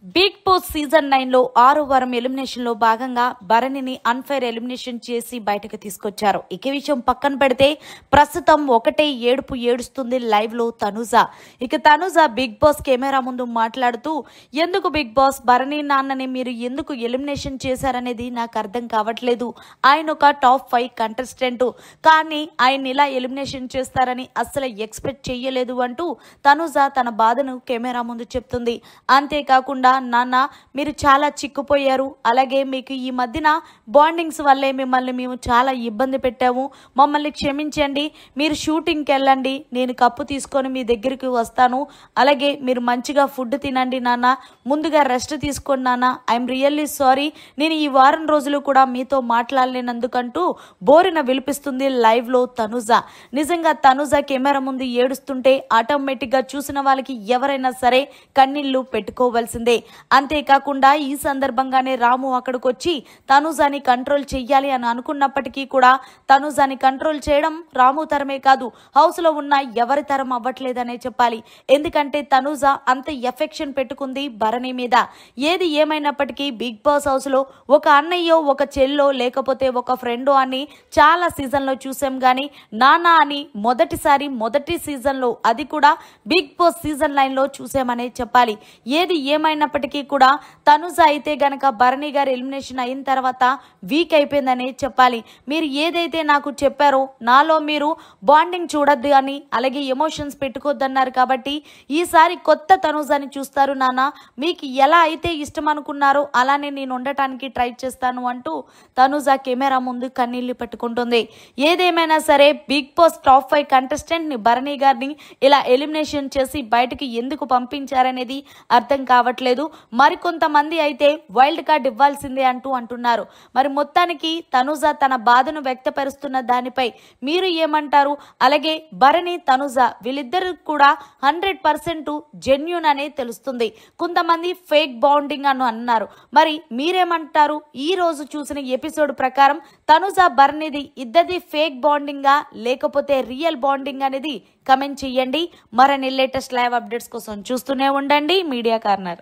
Big boss season 9 లో 6వ వారం ఎలిమినేషన్ లో భాగంగా భరణిని అన్ఫైర్ ఎలిమినేషన్ చేసి బయటకు తీసుకొచ్చారు. ఇక విషయం పక్కన పెడితే ప్రస్తుతం ఒకటే ఏడుపు ఏడుస్తుంది లైవ్ లో తనుజ. ఇక తనుజ బిగ్ బాస్ కెమెరా ముందు మాట్లాడుతూ, ఎందుకు బిగ్ బాస్ భరణి నాన్నని మీరు ఎందుకు ఎలిమినేషన్ చేశారనేది నాకు అర్థం కావట్లేదు. ఆయన ఒక టాప్ 5 కంటెస్టెంట్, కానీ ఆయన ఇలా ఎలిమినేషన్ చేస్తారని అస్సలు ఎక్స్పెక్ట్ చేయలేదు అంటూ తనుజ తన బాధను కెమెరా ముందు చెప్తుంది. అంతేకాకుండా, నాన్న మీరు చాలా చిక్కుపోయారు, అలాగే మీకు ఈ మధ్యన బాండింగ్స్ వల్లే మిమ్మల్ని మేము చాలా ఇబ్బంది పెట్టాము, మమ్మల్ని క్షమించండి, మీరు షూటింగ్కి వెళ్ళండి, నేను కప్పు తీసుకొని మీ దగ్గరికి వస్తాను, అలాగే మీరు మంచిగా ఫుడ్ తినండి నాన్న, ముందుగా రెస్ట్ తీసుకోండి నాన్న, ఐఎమ్ రియల్లీ సారీ, నేను ఈ వారం రోజులు కూడా మీతో మాట్లాడలేనందుకంటూ బోరిన విలిపిస్తుంది లైవ్ లో తనుజ. నిజంగా తనుజ కెమెరా ముందు ఏడుస్తుంటే ఆటోమేటిక్గా చూసిన వాళ్ళకి ఎవరైనా సరే కన్నీళ్లు పెట్టుకోవాల్సిందే. అంతేకాకుండా ఈ సందర్భంగానే రాము అక్కడికి వచ్చి తనుజాని కంట్రోల్ చెయ్యాలి అని అనుకున్నప్పటికీ కూడా తనుజాని కంట్రోల్ చేయడం రాము తరమే కాదు, హౌస్ లో ఉన్న ఎవరి తరం అవ్వట్లేదనే చెప్పాలి. ఎందుకంటే తనుజ అంత ఎఫెక్షన్ పెట్టుకుంది భరణి మీద. ఏది ఏమైనప్పటికీ బిగ్ బాస్ హౌస్ లో ఒక అన్నయ్యో ఒక చెల్లో లేకపోతే ఒక ఫ్రెండో అని చాలా సీజన్ లో చూసాం, గానీ నానా అని మొదటి సీజన్ లో, అది కూడా బిగ్ బాస్ సీజన్ 9 లో చూసామనే చెప్పాలి. ఏది ఏమైనప్పటికీ కూడా తనుజ అయితే గనక భరణి గారు ఎలిమినేషన్ అయిన తర్వాత వీక్ అయిపోయిందనే చెప్పాలి. మీరు ఏదైతే నాకు చెప్పారో, నాలో మీరు బాండింగ్ చూడొద్దు అని, అలాగే ఎమోషన్స్ పెట్టుకోవద్దన్నారు కాబట్టి ఈసారి కొత్త తనుజని చూస్తారు నాన్న, మీకు ఎలా అయితే ఇష్టం అనుకున్నారో అలానే నేను ఉండటానికి ట్రై చేస్తాను అంటూ తనుజ కెమెరా ముందు కన్నీళ్లు పెట్టుకుంటుంది. ఏదేమైనా సరే బిగ్ బాస్ టాప్ 5 కంటెస్టెంట్ ని భరణి గారిని ఇలా ఎలిమినేషన్ చేసి బయటకి ఎందుకు పంపించారనేది అర్థం కావట్లేదు. మరికొంతమంది అయితే వైల్డ్ కార్డ్ ఇవ్వాల్సిందే అంటున్నారు. మరి మొత్తానికి తనుజ తన బాధను వ్యక్తపరుస్తున్న దానిపై మీరు ఏమంటారు? అలాగే భరణి తనుజ వీళ్ళిద్దరు కూడా 100% జెన్యూన్ అనే తెలుస్తుంది. కొంతమంది ఫేక్ బాండింగ్ అని అన్నారు. మరి మీరేమంటారు? ఈ రోజు చూసిన ఎపిసోడ్ ప్రకారం తనుజ భరణిది ఇద్దరిది ఫేక్ బాండింగా లేకపోతే రియల్ బాండింగ్ అనేది కమెంట్ చేయండి. మరిన్ని లేటెస్ట్ లైవ్ అప్డేట్స్ కోసం చూస్తూనే ఉండండి మీడియా కార్నర్.